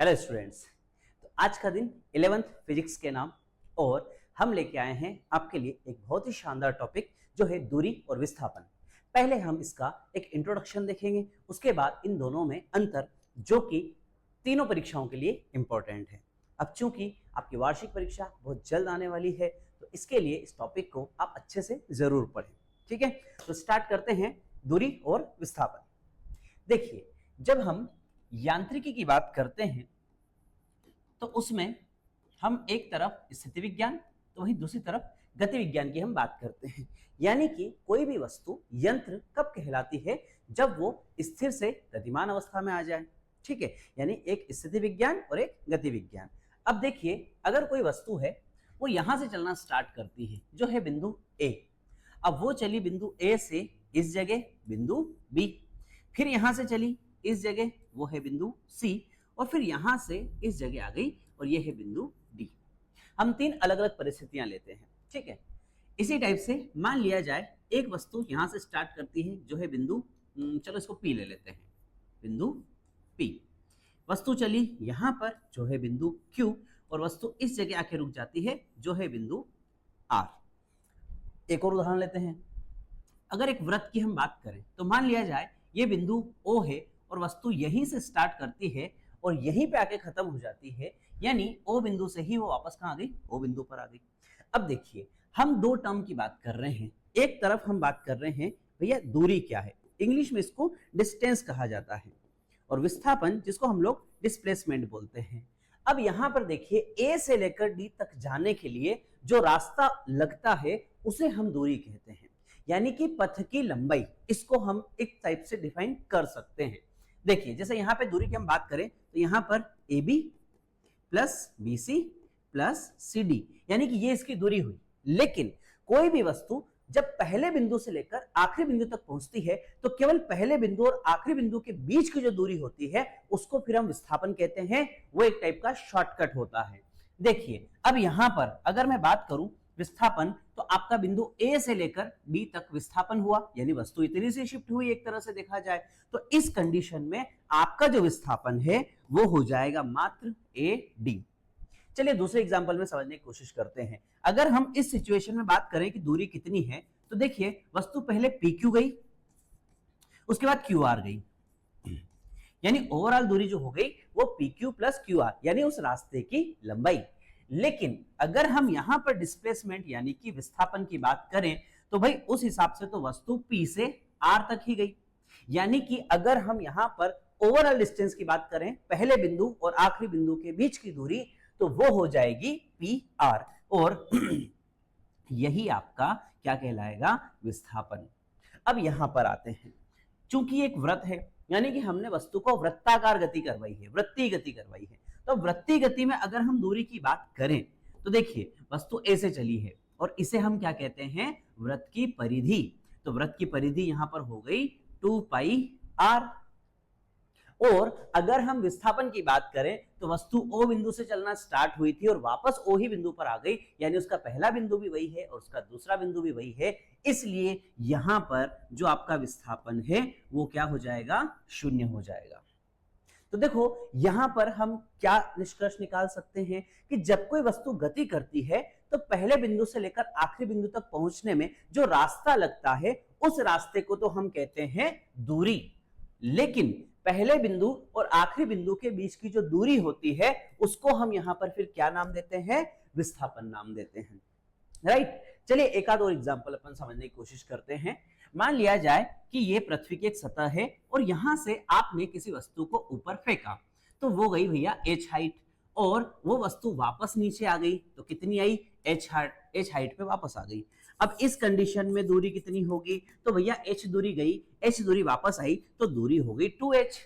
Hello students. तो आज का दिन 11th फिजिक्स के नाम और हम लेके आए हैं आपके लिए एक बहुत ही शानदार टॉपिक जो है दूरी और विस्थापन। पहले हम इसका एक इंट्रोडक्शन देखेंगे, उसके बाद इन दोनों में अंतर जो कि तीनों परीक्षाओं के लिए इंपॉर्टेंट है। अब चूंकि आपकी वार्षिक परीक्षा बहुत जल्द आने वाली है तो इसके लिए इस टॉपिक को आप अच्छे से जरूर पढ़ें। ठीक है, तो स्टार्ट करते हैं दूरी और विस्थापन। देखिए, जब हम यांत्रिकी की बात करते हैं तो उसमें हम एक तरफ स्थिति विज्ञान तो वहीं दूसरी तरफ गति विज्ञान की हम बात करते हैं। यानी कि कोई भी वस्तु यंत्र कब कहलाती है, जब वो स्थिर से गतिमान अवस्था में आ जाए। ठीक है, यानी एक स्थिति विज्ञान और एक गति विज्ञान। अब देखिए, अगर कोई वस्तु है वो यहां से चलना स्टार्ट करती है जो है बिंदु ए। अब वो चली बिंदु ए से इस जगह बिंदु बी, फिर यहां से चली इस जगह वो है बिंदु सी, और फिर यहां से इस जगह आ गई और ये है बिंदु डी। हम तीन अलग अलग परिस्थितियां लेते हैं। ठीक है, इसी टाइप से मान लिया जाए एक वस्तु यहां से स्टार्ट करती है जो है बिंदु, चलो इसको पी ले लेते हैं, बिंदु पी। वस्तु चली यहां पर जो है बिंदु क्यू, और वस्तु इस जगह आके रुक जाती है जो है बिंदु आर। एक और उदाहरण लेते हैं। अगर एक वृत्त की हम बात करें तो मान लिया जाए ये बिंदु ओ है और वस्तु यहीं से स्टार्ट करती है और यहीं पे आके खत्म हो जाती है, यानी ओ बिंदु से ही वो वापस कहां आ गई, ओ बिंदु पर आ गई। अब देखिए, हम दो टर्म की बात कर रहे हैं। एक तरफ हम बात कर रहे हैं भैया दूरी क्या है, इंग्लिश में इसको डिस्टेंस कहा जाता है, और विस्थापन जिसको हम लोग डिस्प्लेसमेंट बोलते हैं। अब यहां पर देखिए, ए से लेकर डी तक जाने के लिए जो रास्ता लगता है उसे हम दूरी कहते हैं, यानी कि पथ की लंबाई। इसको हम एक टाइप से डिफाइन कर सकते हैं। देखिए, जैसे यहां पे दूरी की हम बात करें तो यहां पर a b plus b c plus c d, यानी कि ये इसकी दूरी हुई। लेकिन कोई भी वस्तु जब पहले बिंदु से लेकर आखिरी बिंदु तक पहुंचती है तो केवल पहले बिंदु और आखिरी बिंदु के बीच की जो दूरी होती है उसको फिर हम विस्थापन कहते हैं। वो एक टाइप का शॉर्टकट होता है। देखिए, अब यहां पर अगर मैं बात करूं विस्थापन, तो आपका बिंदु ए से लेकर बी तक विस्थापन हुआ, यानी वस्तु इतनी सी शिफ्ट हुई एक तरह से देखा जाए। तो इस कंडीशन में आपका जो विस्थापन है वो हो जाएगा मात्र ए डी। चलिए दूसरे एग्जांपल में समझने की कोशिश करते हैं। अगर हम इस सिचुएशन में बात करें कि दूरी कितनी है, तो देखिए वस्तु पहले पी क्यू गई, उसके बाद क्यू आर गई, यानी ओवरऑल दूरी जो हो गई वो P Q plus Q R, यानी उस रास्ते की लंबाई। लेकिन अगर हम यहां पर डिस्प्लेसमेंट यानी कि विस्थापन की बात करें तो भाई उस हिसाब से तो वस्तु P से R तक ही गई। यानी कि अगर हम यहां पर ओवरऑल डिस्टेंस की बात करें, पहले बिंदु और आखिरी बिंदु के बीच की दूरी, तो वो हो जाएगी PR, और यही आपका क्या कहलाएगा, विस्थापन। अब यहां पर आते हैं, चूंकि एक वृत्त है यानी कि हमने वस्तु को वृत्ताकार गति करवाई है, वृत्तीय गति करवाई है। तो वृत्तीय गति में अगर हम दूरी की बात करें तो देखिए वस्तु ए से चली है और इसे हम क्या कहते हैं, वृत्त की परिधि। तो वृत्त की परिधि यहां पर हो गई 2 पाई आर। और अगर हम विस्थापन की बात करें तो वस्तु ओ बिंदु से चलना स्टार्ट हुई थी और वापस ओ ही बिंदु पर आ गई, यानी उसका पहला बिंदु भी वही है और उसका दूसरा बिंदु भी वही है। इसलिए यहां पर जो आपका विस्थापन है वो क्या हो जाएगा, शून्य हो जाएगा। तो देखो यहां पर हम क्या निष्कर्ष निकाल सकते हैं कि जब कोई वस्तु गति करती है तो पहले बिंदु से लेकर आखिरी बिंदु तक पहुंचने में जो रास्ता लगता है उस रास्ते को तो हम कहते हैं दूरी। लेकिन पहले बिंदु और आखिरी बिंदु के बीच की जो दूरी होती है उसको हम यहां पर फिर क्या नाम देते हैं, विस्थापन नाम देते हैं। राइट, चलिए एक आध और एग्जांपल अपन समझने की कोशिश करते हैं। मान लिया जाए कि ये पृथ्वी की एक सतह है और यहां से आपने किसी वस्तु को ऊपर फेंका, तो वो गई भैया h हाइट, और वो वस्तु वापस नीचे आ गई तो कितनी आई, h हाइट पे वापस आ गई। अब इस कंडीशन में दूरी कितनी होगी, तो भैया h दूरी गई, h दूरी वापस आई तो दूरी हो गई 2h।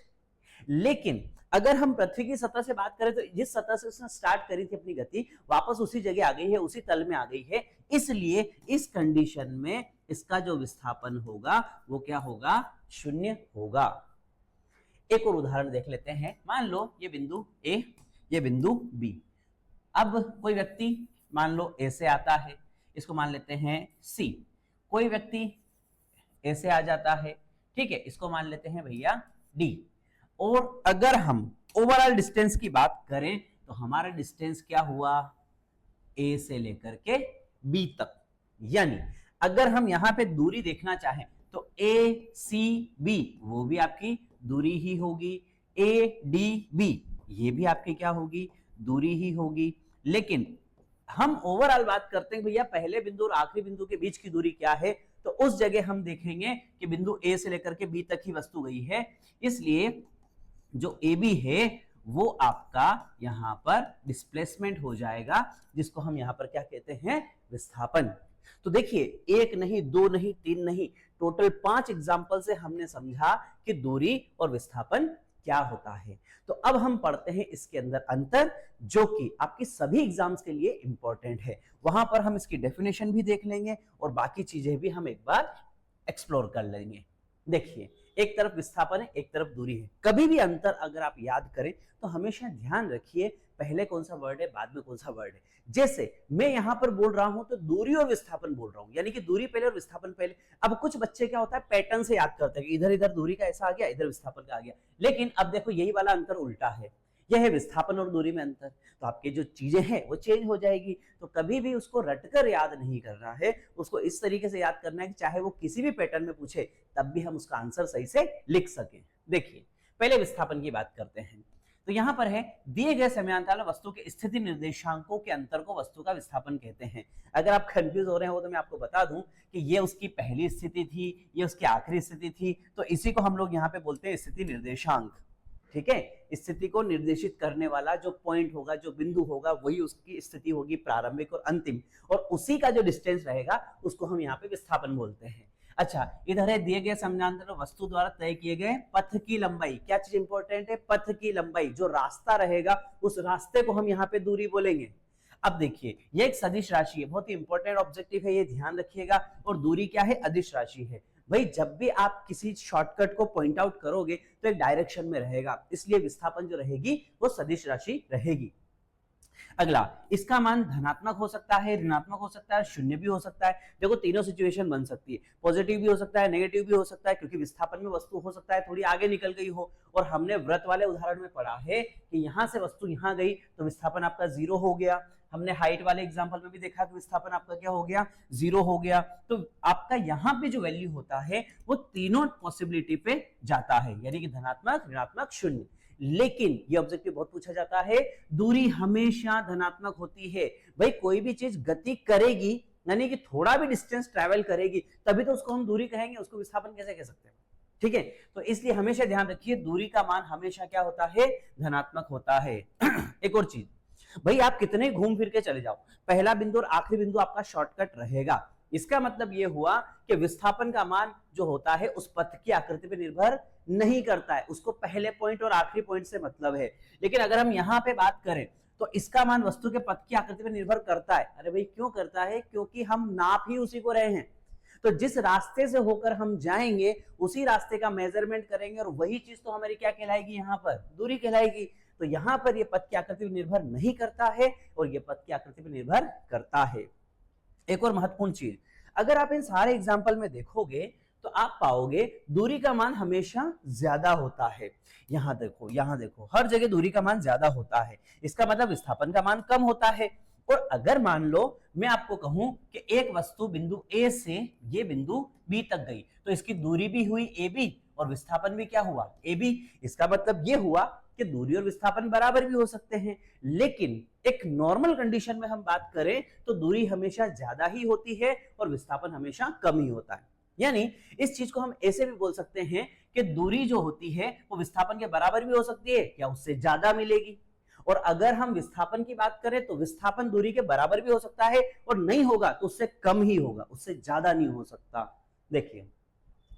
लेकिन अगर हम पृथ्वी की सतह से बात करें तो जिस सतह से उसने स्टार्ट करी थी अपनी गति, वापस उसी जगह आ गई है, उसी तल में आ गई है। इसलिए इस कंडीशन में इसका जो विस्थापन होगा वो क्या होगा, शून्य होगा। एक और उदाहरण देख लेते हैं। मान लो ये बिंदु ए, ये बिंदु बी। अब कोई व्यक्ति मान लो ए से आता है, इसको मान लेते हैं सी। कोई व्यक्ति ए से आ जाता है, ठीक है, इसको मान लेते हैं भैया डी। और अगर हम ओवरऑल डिस्टेंस की बात करें तो हमारा डिस्टेंस क्या हुआ, ए से लेकर के बी तक। यानी अगर हम यहां पे दूरी देखना चाहें तो ए सी बी वो भी आपकी दूरी ही होगी, ए डी बी ये भी आपकी क्या होगी, दूरी ही होगी। लेकिन हम ओवरऑल बात करते हैं भैया पहले बिंदु और आखिरी बिंदु के बीच की दूरी क्या है, तो उस जगह हम देखेंगे कि बिंदु ए से लेकर के बी तक ही वस्तु गई है, इसलिए जो ए बी है वो आपका यहां पर डिस्प्लेसमेंट हो जाएगा, जिसको हम यहां पर क्या कहते हैं, विस्थापन। तो देखिए एक नहीं, दो नहीं, तीन नहीं, टोटल 5 एग्जाम्पल से हमने समझा कि दूरी और विस्थापन क्या होता है। तो अब हम पढ़ते हैं इसके अंदर अंतर, जो कि आपकी सभी एग्जाम्स के लिए इंपॉर्टेंट है। वहां पर हम इसकी डेफिनेशन भी देख लेंगे और बाकी चीजें भी हम एक बार एक्सप्लोर कर लेंगे। देखिए एक तरफ विस्थापन है, एक तरफ दूरी है। कभी भी अंतर अगर आप याद करें तो हमेशा ध्यान रखिए पहले कौन सा वर्ड है, बाद में कौन सा वर्ड है। जैसे मैं यहां पर बोल रहा हूं तो दूरी और विस्थापन बोल रहा हूं, यानी कि दूरी पहले और विस्थापन पहले। अब कुछ बच्चे क्या होता है पैटर्न से याद करते हैं कि इधर इधर दूरी का ऐसा आ गया, इधर विस्थापन का आ गया। लेकिन अब देखो यही वाला अंतर उल्टा है, यह है विस्थापन और दूरी में अंतर, तो आपकी जो चीजें हैं वो चेंज हो जाएगी। तो कभी भी उसको रटकर याद नहीं करना है, उसको इस तरीके से याद करना है कि चाहे वो किसी भी पैटर्न में पूछे तब भी हम उसका आंसर सही से लिख सकें। देखिए पहले विस्थापन की बात करते हैं, तो यहां पर है दिए गए समयांतर में वस्तु के स्थिति निर्देशांकों के अंतर को वस्तु का विस्थापन कहते हैं। अगर आप कंफ्यूज हो रहे हो तो मैं आपको बता दूं कि ये उसकी पहली स्थिति थी, ये उसकी आखिरी स्थिति थी, तो इसी को हम लोग यहाँ पे बोलते हैं स्थिति निर्देशांक। ठीक है, स्थिति को निर्देशित करने वाला जो पॉइंट होगा, जो बिंदु होगा, वही उसकी स्थिति होगी प्रारंभिक और अंतिम, और उसी का जो डिस्टेंस रहेगा उसको हम यहाँ पे विस्थापन बोलते हैं। अच्छा इधर है दिए गए समानांतर वस्तु द्वारा तय किए गए पथ की लंबाई। क्या चीज इंपॉर्टेंट है, पथ की लंबाई, जो रास्ता रहेगा उस रास्ते को हम यहाँ पे दूरी बोलेंगे। अब देखिए ये एक सदिश राशि है, बहुत ही इंपॉर्टेंट ऑब्जेक्टिव है, ये ध्यान रखिएगा। और दूरी क्या है, अदिश राशि है। भाई जब भी आप किसी शॉर्टकट को पॉइंट आउट करोगे तो एक डायरेक्शन में रहेगा, इसलिए विस्थापन जो रहेगी वो सदिश राशि रहेगी। अगला, इसका मान धनात्मक हो सकता है, ऋणात्मक हो सकता है, शून्य भी हो सकता है। देखो तीनों सिचुएशन बन सकती है, पॉजिटिव भी हो सकता है, नेगेटिव भी हो सकता है, क्योंकि विस्थापन में वस्तु हो सकता है थोड़ी आगे निकल गई हो। और हमने वृत्त वाले उदाहरण में पढ़ा है कि यहां से वस्तु यहां गई तो विस्थापन आपका 0 हो गया। हमने हाइट वाले एग्जांपल में भी देखा कि विस्थापन आपका क्या हो गया, 0 हो गया। तो आपका यहाँ पे जो वैल्यू होता है वो तीनों पॉसिबिलिटी पे जाता है, यानी कि धनात्मक, ऋणात्मक, शून्य। लेकिन ये ऑब्जेक्टिव बहुत पूछा जाता है, दूरी हमेशा धनात्मक होती है। भाई कोई भी चीज गति करेगी, यानी कि थोड़ा भी डिस्टेंस ट्रैवल करेगी, तभी तो उसको हम दूरी कहेंगे, उसको विस्थापन कैसे कह सकते हैं। ठीक है, तो इसलिए हमेशा ध्यान रखिए दूरी का मान हमेशा क्या होता है, धनात्मक होता है। एक और चीज, भाई आप कितने घूम फिर के चले जाओ, पहला बिंदु और आखिरी बिंदु आपका शॉर्टकट रहेगा। इसका मतलब यह हुआ कि विस्थापन का मान जो होता है उस पथ की आकृति पर निर्भर नहीं करता है, उसको पहले पॉइंट और आखिरी पॉइंट से मतलब है। लेकिन अगर हम यहां पे बात करें तो इसका मान वस्तु के पथ की आकृति पर निर्भर करता है। अरे भाई क्यों करता है, क्योंकि हम नाप ही उसी को रहे हैं। तो जिस रास्ते से होकर हम जाएंगे उसी रास्ते का मेजरमेंट करेंगे, और वही चीज तो हमारी क्या कहलाएगी, यहाँ पर दूरी कहलाएगी। तो यहां पर ये पथ की आकृति पर निर्भर नहीं करता है और ये पथ की आकृति पर निर्भर करता है। एक और महत्वपूर्ण चीज, अगर आप इन सारे एग्जाम्पल में देखोगे तो आप पाओगे दूरी का मान हमेशा ज्यादा होता है। यहां देखो हर जगह दूरी का मान ज्यादा होता है, इसका मतलब विस्थापन का मान कम होता है। और अगर मान लो मैं आपको कहूं कि एक वस्तु बिंदु ए से ये बिंदु बी तक गई, तो इसकी दूरी भी हुई ए बी और विस्थापन भी क्या हुआ, ए बी। इसका मतलब ये हुआ कि दूरी और विस्थापन बराबर भी हो सकते हैं। लेकिन एक नॉर्मल कंडीशन में हम बात करें तो दूरी हमेशा ज्यादा ही होती है और विस्थापन हमेशा कम ही होता है। यानी इस चीज को हम ऐसे भी बोल सकते हैं कि दूरी जो होती है वो विस्थापन के बराबर भी हो सकती है या उससे ज्यादा मिलेगी। और अगर हम विस्थापन की बात करें तो विस्थापन दूरी के बराबर भी हो सकता है, और नहीं होगा तो उससे कम ही होगा, उससे ज्यादा नहीं हो सकता। देखिए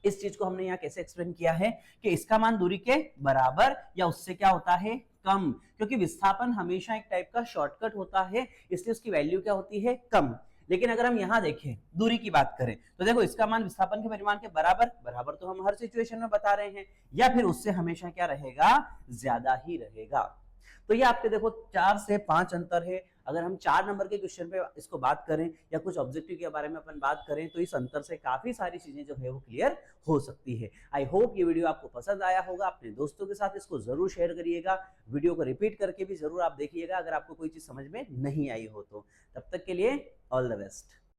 इस चीज को हमने यहाँ कैसे एक्सप्लेन किया है कि इसका मान दूरी के बराबर या उससे क्या होता है, कम, क्योंकि विस्थापन हमेशा एक टाइप का शॉर्टकट होता है, इसलिए उसकी वैल्यू क्या होती है, कम। लेकिन अगर हम यहाँ देखें दूरी की बात करें तो देखो इसका मान विस्थापन के परिमाण के बराबर तो हम हर सिचुएशन में बता रहे हैं, या फिर उससे हमेशा क्या रहेगा, ज्यादा ही रहेगा। तो ये आपके देखो 4 से 5 अंतर है। अगर हम 4 नंबर के क्वेश्चन पे इसको बात करें या कुछ ऑब्जेक्टिव के बारे में अपन बात करें तो इस अंतर से काफी सारी चीजें जो है वो क्लियर हो सकती है। आई होप ये वीडियो आपको पसंद आया होगा। अपने दोस्तों के साथ इसको जरूर शेयर करिएगा, वीडियो को रिपीट करके भी जरूर आप देखिएगा अगर आपको कोई चीज समझ में नहीं आई हो तो। तब तक के लिए ऑल द बेस्ट।